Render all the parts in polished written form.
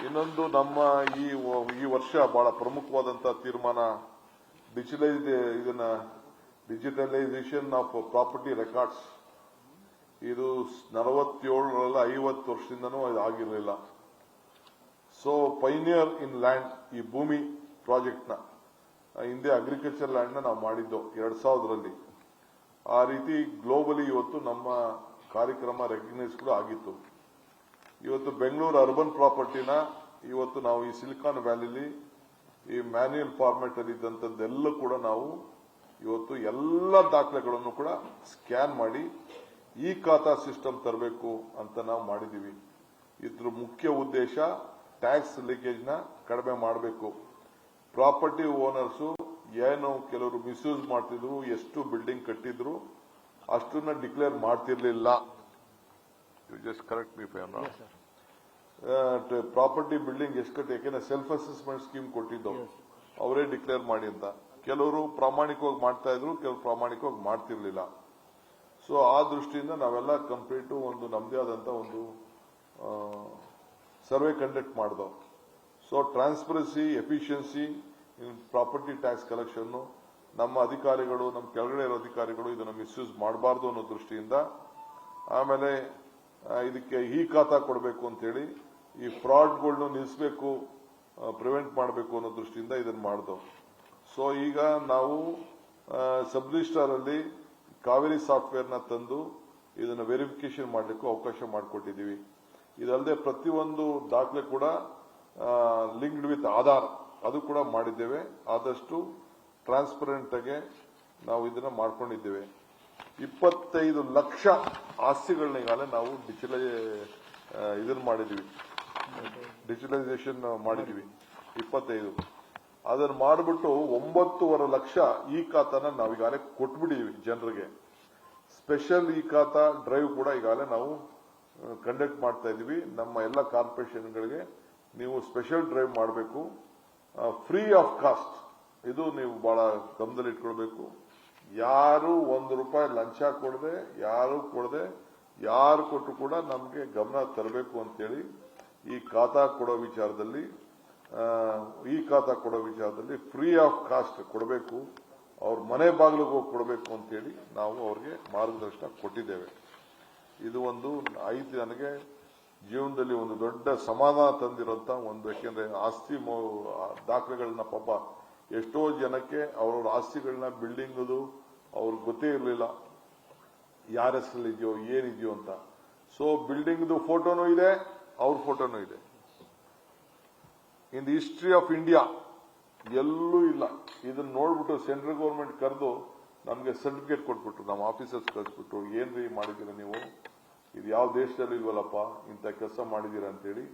ಇನ್ನೊಂದು ನಮ್ಮ ಈ ವರ್ಷ ಬಹಳ ಪ್ರಮುಖವಾದಂತಹ ತೀರ್ಮಾನ ಡಿಜಿಟಲೈಸೇಷನ್ ಆಫ್ ಪ್ರಾಪರ್ಟಿ ರೆಕಾರ್ಡ್ಸ್. ಇದು 47ರಲ್ಲಿ 50 ವರ್ಷದಿಂದನೂ ಆಗಿರಲಿಲ್ಲ. ಸೊ ಪೈನಿಯರ್ ಇನ್ ಲ್ಯಾಂಡ್, ಈ ಭೂಮಿ ಪ್ರಾಜೆಕ್ಟ್ ನ ಹಿಂದೆ ಅಗ್ರಿಕಲ್ಚರ್ ಲ್ಯಾಂಡ್ ನ ನಾವು ಮಾಡಿದ್ದು 2000ರಲ್ಲಿ. ಆ ರೀತಿ ಗ್ಲೋಬಲಿ ಇವತ್ತು ನಮ್ಮ ಕಾರ್ಯಕ್ರಮ ರೆಕಗ್ನೈಸ್ ಕೂಡ ಆಗಿತ್ತು. ಇವತ್ತು ಬೆಂಗಳೂರು ಅರ್ಬನ್ ಪ್ರಾಪರ್ಟಿನ ಇವತ್ತು ನಾವು ಈ ಸಿಲಿಕಾನ್ ವ್ಯಾಲಿಲಿ ಈ ಮ್ಯಾನ್ಯುಯಲ್ ಫಾರ್ಮೆಟ್ ಅಲ್ಲಿ ಇದ್ದಂಥದ್ದೆಲ್ಲ ಕೂಡ ನಾವು ಇವತ್ತು ಎಲ್ಲ ದಾಖಲೆಗಳನ್ನು ಕೂಡ ಸ್ಕ್ಯಾನ್ ಮಾಡಿ ಈ ಖಾತಾ ಸಿಸ್ಟಮ್ ತರಬೇಕು ಅಂತ ನಾವು ಮಾಡಿದೀವಿ. ಇದ್ರ ಮುಖ್ಯ ಉದ್ದೇಶ ಟ್ಯಾಕ್ಸ್ ಲೀಕೇಜ್ ನ ಕಡಿಮೆ ಮಾಡಬೇಕು. ಪ್ರಾಪರ್ಟಿ ಓನರ್ಸ್ ಏನು ಕೆಲವರು ಮಿಸ್ಯೂಸ್ ಮಾಡ್ತಿದ್ರು, ಎಷ್ಟು ಬಿಲ್ಡಿಂಗ್ ಕಟ್ಟಿದ್ರು ಅಷ್ಟನ್ನ ಡಿಕ್ಲೇರ್ ಮಾಡ್ತಿರ್ಲಿಲ್ಲ. ಯು ಜಸ್ಟ್ ಕರೆಕ್ಟ್ ಮೀ ಫೈ ಪ್ರಾಪರ್ಟಿ ಬಿಲ್ಡಿಂಗ್ ಎಷ್ಟು ಕಟ್ಟಿ, ಯಾಕೆಂದ್ರೆ ಸೆಲ್ಫ್ ಅಸೆಸ್ಮೆಂಟ್ ಸ್ಕೀಮ್ ಕೊಟ್ಟಿದ್ದವು, ಅವರೇ ಡಿಕ್ಲೇರ್ ಮಾಡಿ ಅಂತ. ಕೆಲವರು ಪ್ರಾಮಾಣಿಕವಾಗಿ ಮಾಡ್ತಾ ಇದ್ರು, ಕೆಲವರು ಪ್ರಾಮಾಣಿಕವಾಗಿ ಮಾಡ್ತಿರ್ಲಿಲ್ಲ. ಸೊ ಆ ದೃಷ್ಟಿಯಿಂದ ನಾವೆಲ್ಲ ಕಂಪ್ಲೀಟ್ ಒಂದು ನಮ್ಮದೇ ಆದಂತ ಒಂದು ಸರ್ವೆ ಕಂಡಕ್ಟ್ ಮಾಡಿದವು. ಸೊ ಟ್ರಾನ್ಸ್ಪರೆನ್ಸಿ, ಎಫಿಷಿಯನ್ಸಿ ಇನ್ ಪ್ರಾಪರ್ಟಿ ಟ್ಯಾಕ್ಸ್ ಕಲೆಕ್ಷನ್, ನಮ್ಮ ಅಧಿಕಾರಿಗಳು, ನಮ್ಮ ಕೆಳಗಡೆ ಇರೋ ಅಧಿಕಾರಿಗಳು ಇದನ್ನು ಮಿಸ್ಯೂಸ್ ಮಾಡಬಾರ್ದು ಅನ್ನೋ ದೃಷ್ಟಿಯಿಂದ, ಆಮೇಲೆ ಇದಕ್ಕೆ ಈ ಖಾತಾ ಕೊಡಬೇಕು ಅಂತೇಳಿ ಈ ಫ್ರಾಡ್ಗಳನ್ನ ನಿಲ್ಲಿಸಬೇಕು, ಪ್ರಿವೆಂಟ್ ಮಾಡಬೇಕು ಅನ್ನೋ ದೃಷ್ಟಿಯಿಂದ ಇದನ್ನು ಮಾಡಿದವು. ಸೊ ಈಗ ನಾವು ಸಬ್ ರಿಜಿಸ್ಟ್ರಾರ್ ಅಲ್ಲಿ ಕಾವೇರಿ ಸಾಫ್ಟ್ವೇರ್ ನ ತಂದು ಇದನ್ನು ವೆರಿಫಿಕೇಶನ್ ಮಾಡಲಿಕ್ಕೂ ಅವಕಾಶ ಮಾಡಿಕೊಟ್ಟಿದ್ದೀವಿ. ಇದಲ್ಲದೆ ಪ್ರತಿಯೊಂದು ದಾಖಲೆ ಕೂಡ ಲಿಂಕ್ಡ್ ವಿತ್ ಆಧಾರ್ ಅದು ಕೂಡ ಮಾಡಿದ್ದೇವೆ. ಆದಷ್ಟು ಟ್ರಾನ್ಸ್ಪರೆಂಟ್ ಆಗಿ ನಾವು ಇದನ್ನ ಮಾಡ್ಕೊಂಡಿದ್ದೇವೆ. 25 ಲಕ್ಷ ಆಸ್ತಿಗಳನ್ನ ಈಗಾಗಲೇ ನಾವು ಇದನ್ನ ಮಾಡಿದೀವಿ, ಡಿಜಿಟಲೈಸೇಷನ್ ಮಾಡಿದೀವಿ 25. ಅದನ್ನ ಮಾಡಿಬಿಟ್ಟು 9.5 ಲಕ್ಷ ಈ ಖಾತಾನ ನಾವು ಈಗಾಗಲೇ ಕೊಟ್ಬಿಟ್ಟಿದೀವಿ ಜನರಿಗೆ. ಸ್ಪೆಷಲ್ ಈ ಖಾತಾ ಡ್ರೈವ್ ಕೂಡ ಈಗಾಗಲೇ ನಾವು ಕಂಡಕ್ಟ್ ಮಾಡ್ತಾ ಇದೀವಿ. ನಮ್ಮ ಎಲ್ಲ ಕಾರ್ಪೊರೇಷನ್ಗಳಿಗೆ ನೀವು ಸ್ಪೆಷಲ್ ಡ್ರೈವ್ ಮಾಡಬೇಕು, ಫ್ರೀ ಆಫ್ ಕಾಸ್ಟ್. ಇದು ನೀವು ಬಹಳ ಗಮನದಲ್ಲಿ ಇಟ್ಕೊಳ್ಬೇಕು. ಯಾರು ₹1 ಲಂಚ ಕೊಡದೆ, ಯಾರು ಕೊಟ್ಟರು ಕೂಡ ನಮಗೆ ಗಮನ ತರಬೇಕು ಅಂತೇಳಿ ಈ ಖಾತಾ ಕೊಡೋ ವಿಚಾರದಲ್ಲಿ ಫ್ರೀ ಆಫ್ ಕಾಸ್ಟ್ ಕೊಡಬೇಕು, ಅವ್ರ ಮನೆ ಬಾಗಿಲಿಗೆ ಹೋಗಿ ಕೊಡಬೇಕು ಅಂತೇಳಿ ನಾವು ಅವ್ರಿಗೆ ಮಾರ್ಗದರ್ಶನ ಕೊಟ್ಟಿದ್ದೇವೆ. ಇದು ಒಂದು ಐತಿ ನನಗೆ ಜೀವನದಲ್ಲಿ ಒಂದು ದೊಡ್ಡ ಸಮಾಧಾನ ತಂದಿರುವಂತ ಒಂದು. ಯಾಕೆಂದ್ರೆ ಆಸ್ತಿ ದಾಖಲೆಗಳನ್ನ ಪಾಪ ಎಷ್ಟೋ ಜನಕ್ಕೆ ಅವ್ರವ್ರ ಆಸ್ತಿಗಳನ್ನ ಬಿಲ್ಡಿಂಗ್ದು ಅವ್ರಿಗೆ ಗೊತ್ತೇ ಇರಲಿಲ್ಲ ಯಾರ ಹೆಸರಲ್ಲಿದೆಯೋ ಏನಿದೆಯೋ ಅಂತ. ಸೊ ಬಿಲ್ಡಿಂಗ್ದು ಫೋಟೋನೂ ಇದೆ, ಅವ್ರ ಫೋಟೋನೂ ಇದೆ. In the history of India ಎಲ್ಲೂ ಇಲ್ಲ. ಇದನ್ನ ನೋಡ್ಬಿಟ್ಟು ಸೆಂಟ್ರಲ್ ಗವರ್ಮೆಂಟ್ ಕರೆದು ನಮಗೆ ಸರ್ಟಿಫಿಕೇಟ್ ಕೊಟ್ಬಿಟ್ರು, ನಮ್ಮ ಆಫೀಸರ್ಸ್ ಕಳಿಸ್ಬಿಟ್ಟು, ಏನ್ರಿ ಮಾಡಿದೀರ ನೀವು, ಇದು ಯಾವ ದೇಶದಲ್ಲಿ ಇಲ್ವಲ್ಲಪ್ಪ, ಇಂಥ ಕೆಲಸ ಮಾಡಿದೀರ ಅಂತೇಳಿ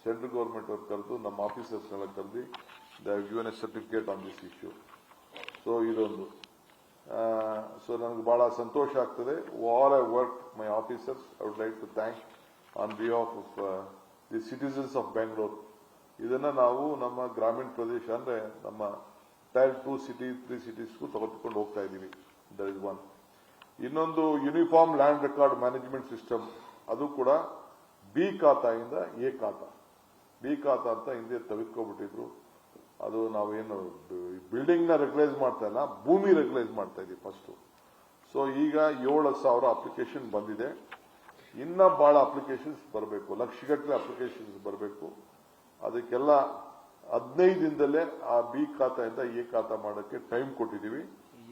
ಸೆಂಟ್ರಲ್ ಗವರ್ಮೆಂಟ್ ಅವ್ರು ಕರೆದು ನಮ್ಮ ಆಫೀಸರ್ಸ್ನೆಲ್ಲ ಕರೆದು they have given a certificate on this issue. So ಇದೊಂದು ನನಗೆ ಬಹಳ ಸಂತೋಷ ಆಗ್ತದೆ. All I work my officers, I would like to thank on behalf of the citizens of Bengaluru. ಇದನ್ನ ನಾವು ನಮ್ಮ ಗ್ರಾಮೀಣ ಪ್ರದೇಶ ಅಂದ್ರೆ ನಮ್ಮ ಟೈರ್ 2 ಸಿಟಿ 3 ಸಿಟೀಸ್ಗೂ ತೆಗೆದುಕೊಂಡು ಹೋಗ್ತಾ ಇದ್ದೀವಿ. That is one. ಇನ್ನೊಂದು uniform land record management system, ಅದು ಕೂಡ ಬಿ ಖಾತಾಯಿಂದ ಎ ಖಾತಾ. ಬಿ ಖಾತಾ ಅಂತ ಹಿಂದೆ ತೆಗೆದುಕೊಬಿಟ್ಟಿದ್ರು. ಅದು ನಾವೇನು ಬಿಲ್ಡಿಂಗ್ ನ ರೆಗ್ಯುಲೈಸ್ ಮಾಡ್ತಾ ಇಲ್ಲ, ಭೂಮಿ ರೆಗ್ಯುಲೈಸ್ ಮಾಡ್ತಾ ಇದೀವಿ ಫಸ್ಟ್. ಸೊ ಈಗ 7,000 ಅಪ್ಲಿಕೇಶನ್ ಬಂದಿದೆ. ಇನ್ನ ಬಹಳ ಅಪ್ಲಿಕೇಶನ್ಸ್ ಬರಬೇಕು, ಲಕ್ಷಗಟ್ಟಲೆ ಅಪ್ಲಿಕೇಶನ್ಸ್ ಬರಬೇಕು. ಅದಕ್ಕೆಲ್ಲ 15 ದಿನದಲ್ಲೇ ಆ ಬಿ ಖಾತಾಯಿಂದ ಎ ಖಾತಾ ಮಾಡೋಕ್ಕೆ ಟೈಮ್ ಕೊಟ್ಟಿದ್ದೀವಿ.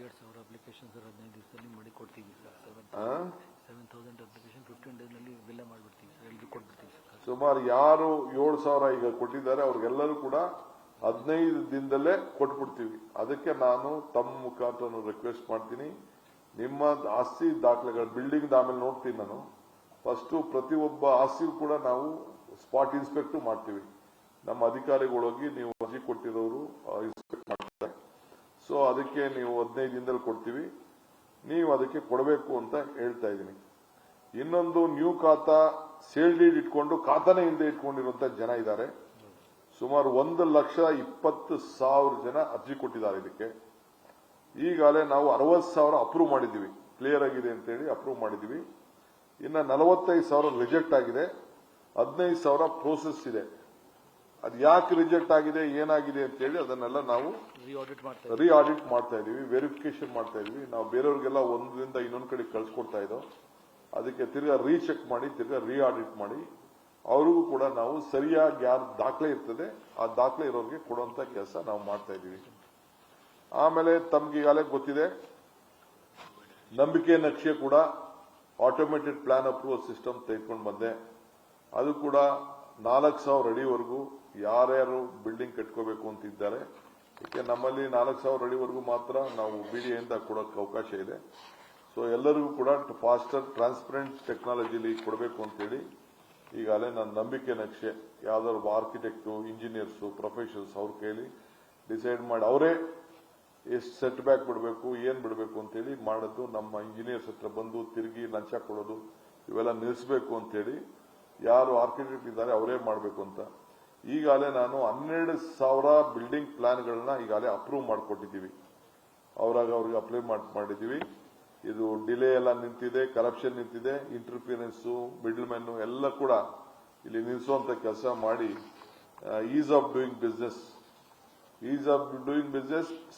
7,000 ಅಪ್ಲಿಕೇಶನ್ 15 ದಿವಸದಲ್ಲಿ ಮಾಡಿ ಕೊಡ್ತೀವಿ ಸರ್. 7,000 ಅಪ್ಲಿಕೇಶನ್ 15 ಡೇನಲ್ಲಿ ಬಿಲ್ ಮಾಡಿಬಿಡ್ತೀವಿ ಸರ್, ಎಲ್ಲರಿಗೂ ಕೊಟ್ಬಿಡ್ತೀವಿ ಸರ್. ಸುಮಾರು ಯಾರು 7,000 ಈಗ ಕೊಟ್ಟಿದ್ದಾರೆ ಅವ್ರಿಗೆಲ್ಲರೂ ಕೂಡ 15 ದಿನದಲ್ಲೇ ಕೊಟ್ಬಿಡ್ತೀವಿ. ಅದಕ್ಕೆ ನಾನು ತಮ್ಮ ಮುಖಾಂತರ ರಿಕ್ವೆಸ್ಟ್ ಮಾಡ್ತೀನಿ, ನಿಮ್ಮ ಆಸ್ತಿ ದಾಖಲೆಗಳು ಬಿಲ್ಡಿಂಗ್ ಆಮೇಲೆ ನೋಡ್ತೀನಿ ನಾನು. ಫಸ್ಟ್ ಪ್ರತಿಯೊಬ್ಬ ಆಸ್ತಿಗೂ ಕೂಡ ನಾವು ಸ್ಪಾಟ್ ಇನ್ಸ್ಪೆಕ್ಟ್ ಮಾಡ್ತೀವಿ. ನಮ್ಮ ಅಧಿಕಾರಿಗಳೋಗಿ ನೀವು ಅರ್ಜಿ ಕೊಟ್ಟಿರೋರು ಇನ್ಸ್ಪೆಕ್ಟ್ ಮಾಡ್ತಾರೆ. ಸೊ ಅದಕ್ಕೆ ನೀವು 15 ದಿನದಲ್ಲಿ ಕೊಡ್ತೀವಿ, ನೀವು ಅದಕ್ಕೆ ಕೊಡಬೇಕು ಅಂತ ಹೇಳ್ತಾ ಇದ್ದೀನಿ. ಇನ್ನೊಂದು ನ್ಯೂ ಖಾತಾ ಸೇಲ್ ಡೀಡ್ ಇಟ್ಕೊಂಡು ಖಾತಾನೇ ಇಲ್ಲದೆ ಇಟ್ಕೊಂಡಿರುವಂತ ಜನ ಇದ್ದಾರೆ. ಸುಮಾರು 1,20,000 ಜನ ಅರ್ಜಿ ಕೊಟ್ಟಿದ್ದಾರೆ ಇದಕ್ಕೆ. ಈಗಾಗಲೇ ನಾವು 60,000 ಅಪ್ರೂವ್ ಮಾಡಿದ್ದೀವಿ, ಕ್ಲಿಯರ್ ಆಗಿದೆ ಅಂತೇಳಿ ಅಪ್ರೂವ್ ಮಾಡಿದ್ದೀವಿ. ಇನ್ನು 45,000 ರಿಜೆಕ್ಟ್ ಆಗಿದೆ, 15,000 ಪ್ರೋಸೆಸ್ ಇದೆ. ಅದು ಯಾಕೆ ರಿಜೆಕ್ಟ್ ಆಗಿದೆ ಏನಾಗಿದೆ ಅಂತೇಳಿ ಅದನ್ನೆಲ್ಲ ನಾವು ರೀಆಡಿಟ್ ಮಾಡ್ತಾ ಆಡಿಟ್ ಮಾಡ್ತಾ ಇದೀವಿ, ವೆರಿಫಿಕೇಶನ್ ಮಾಡ್ತಾ ಇದೀವಿ. ನಾವು ಬೇರೆಯವ್ರಿಗೆಲ್ಲ ಒಂದರಿಂದ ಇನ್ನೊಂದು ಕಡೆ ಕಳ್ಸಿಕೊಡ್ತಾ ಇದ್ದೋ, ಅದಕ್ಕೆ ತಿರ್ಗಾ ರೀಚೆಕ್ ಮಾಡಿ ತಿರ್ಗಾ ಆಡಿಟ್ ಮಾಡಿ ಅವ್ರಿಗೂ ಕೂಡ ನಾವು ಸರಿಯಾಗಿ ಯಾರು ದಾಖಲೆ ಇರ್ತದೆ ಆ ದಾಖಲೆ ಇರೋರಿಗೆ ಕೊಡುವಂತ ಕೆಲಸ ನಾವು ಮಾಡ್ತಾ ಇದೀವಿ. ಆಮೇಲೆ ತಮ್ಗೆ ಈಗಾಗಲೇ ಗೊತ್ತಿದೆ, ನಂಬಿಕೆ ನಕ್ಷೆ ಕೂಡ ಆಟೋಮೇಟೆಡ್ ಪ್ಲಾನ್ ಅಪ್ರೂವಲ್ ಸಿಸ್ಟಮ್ ತೆಗೆದುಕೊಂಡು ಬಂದೆ. ಅದು ಕೂಡ 4,000 ಅಡಿವರೆಗೂ ಯಾರ್ಯಾರು ಬಿಲ್ಡಿಂಗ್ ಕಟ್ಕೋಬೇಕು ಅಂತಿದ್ದಾರೆ. ಯಾಕೆ ನಮ್ಮಲ್ಲಿ 4,000 ಅಡಿವರೆಗೂ ಮಾತ್ರ ನಾವು ಬಿಡಿಎಯಿಂದ ಕೊಡೋಕೆ ಅವಕಾಶ ಇದೆ. ಸೊ ಎಲ್ಲರಿಗೂ ಕೂಡ ಫಾಸ್ಟರ್ ಟ್ರಾನ್ಸ್ಪರೆಂಟ್ ಟೆಕ್ನಾಲಜಿಲಿ ಕೊಡಬೇಕು ಅಂತೇಳಿ ಈಗಾಗಲೇ ನನ್ನ ನಂಬಿಕೆ ನಕ್ಷೆ ಯಾವ್ದಾದ್ರು ಆರ್ಕಿಟೆಕ್ಟು, ಇಂಜಿನಿಯರ್ಸು, ಪ್ರೊಫೆಷನಲ್ಸ್ ಅವ್ರ ಕೈಲಿ ಡಿಸೈಡ್ ಮಾಡಿ ಅವರೇ ಎಷ್ಟು ಸೆಟ್ ಬ್ಯಾಕ್ ಬಿಡಬೇಕು, ಏನ್ ಬಿಡಬೇಕು ಅಂತೇಳಿ ಮಾಡೋದು. ನಮ್ಮ ಇಂಜಿನಿಯರ್ಸ್ ಹತ್ರ ಬಂದು ತಿರುಗಿ ಲಂಚ ಕೊಡೋದು ಇವೆಲ್ಲ ನಿಲ್ಲಿಸಬೇಕು ಅಂತೇಳಿ ಯಾರು ಆರ್ಕಿಟೆಕ್ಟ್ ಇದ್ದಾರೆ ಅವರೇ ಮಾಡಬೇಕು ಅಂತ ಈಗಾಗಲೇ ನಾನು 12,000 ಬಿಲ್ಡಿಂಗ್ ಪ್ಲಾನ್ಗಳನ್ನ ಈಗಾಗಲೇ ಅಪ್ರೂವ್ ಮಾಡಿಕೊಟ್ಟಿದ್ದೀವಿ. ಅವ್ರಿಗೆ ಅಪ್ಲೈ ಮಾಡಿದ್ದೀವಿ. ಇದು ಡಿಲೇ ಎಲ್ಲ ನಿಂತಿದೆ, ಕರಪ್ಷನ್ ನಿಂತಿದೆ, ಇಂಟರ್ಫಿಯರೆನ್ಸು, ಮಿಡಲ್ ಮ್ಯಾನ್ ಎಲ್ಲ ಕೂಡ ಇಲ್ಲಿ ನಿಲ್ಲಿಸುವಂತ ಕೆಲಸ ಮಾಡಿ is of doing business,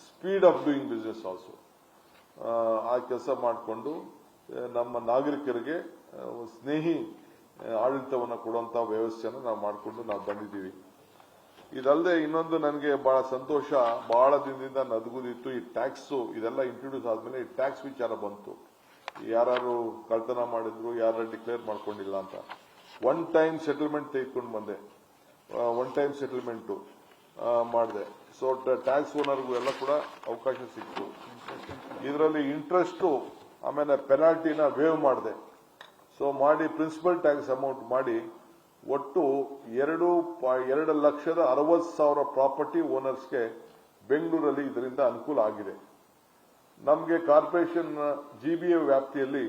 speed of doing business also ಆ ಕೆಲಸ ಮಾಡಿಕೊಂಡು ನಮ್ಮ ನಾಗರಿಕರಿಗೆ ಸ್ನೇಹಿ ಆಡಳಿತವನ್ನು ಕೊಡುವಂತ ವ್ಯವಸ್ಥೆಯನ್ನು ನಾವು ಮಾಡಿಕೊಂಡು ನಾವು ಬಂದಿದ್ದೀವಿ. ಇದಲ್ಲದೆ ಇನ್ನೊಂದು ನನಗೆ ಬಹಳ ಸಂತೋಷ, ಬಹಳ ದಿನದಿಂದ ನದಗುದಿತ್ತು. ಈ ಟ್ಯಾಕ್ಸ್ ಇದೆಲ್ಲ ಇಂಟ್ರೊಡ್ಯೂಸ್ ಆದ್ಮೇಲೆ ಈ ಟ್ಯಾಕ್ಸ್ ವಿಚಾರ ಬಂತು. ಯಾರು ಕಳ್ತನ ಮಾಡಿದ್ರು, ಯಾರು ಡಿಕ್ಲೇರ್ ಮಾಡ್ಕೊಂಡಿಲ್ಲ ಅಂತ ಒನ್ ಟೈಮ್ ಸೆಟಲ್ಮೆಂಟ್ ತೆಗೆದುಕೊಂಡು ಬಂದೆ. ಒನ್ ಟೈಮ್ ಸೆಟಲ್ಮೆಂಟ್ ಮಾಡಿದೆ. ಸೊ ಟ್ಯಾಕ್ಸ್ ಓನರ್ಗೂ ಎಲ್ಲ ಕೂಡ ಅವಕಾಶ ಸಿಕ್ತು. ಇದರಲ್ಲಿ ಇಂಟ್ರೆಸ್ಟ್ ಆಮೇಲೆ ಪೆನಾಲ್ಟಿನ ವೇವ್ ಮಾಡಿದೆ. ಸೊ ಮಾಡಿ ಪ್ರಿನ್ಸಿಪಲ್ ಟ್ಯಾಕ್ಸ್ ಅಮೌಂಟ್ ಮಾಡಿ ಒಟ್ಟು 2,60,000 ಪ್ರಾಪರ್ಟಿ ಓನರ್ಸ್ಗೆ ಬೆಂಗಳೂರಲ್ಲಿ ಇದರಿಂದ ಅನುಕೂಲ ಆಗಿದೆ. ನಮಗೆ ಕಾರ್ಪೊರೇಷನ್ ಜಿಬಿಎ ವ್ಯಾಪ್ತಿಯಲ್ಲಿ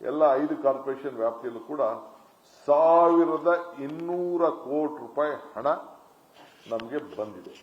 ಎಲ್ಲ 5 ಕಾರ್ಪೊರೇಷನ್ ವ್ಯಾಪ್ತಿಯಲ್ಲೂ ಕೂಡ 1,200 ಕೋಟಿ ರೂಪಾಯಿ ಹಣ ನಮಗೆ ಬಂದಿದೆ.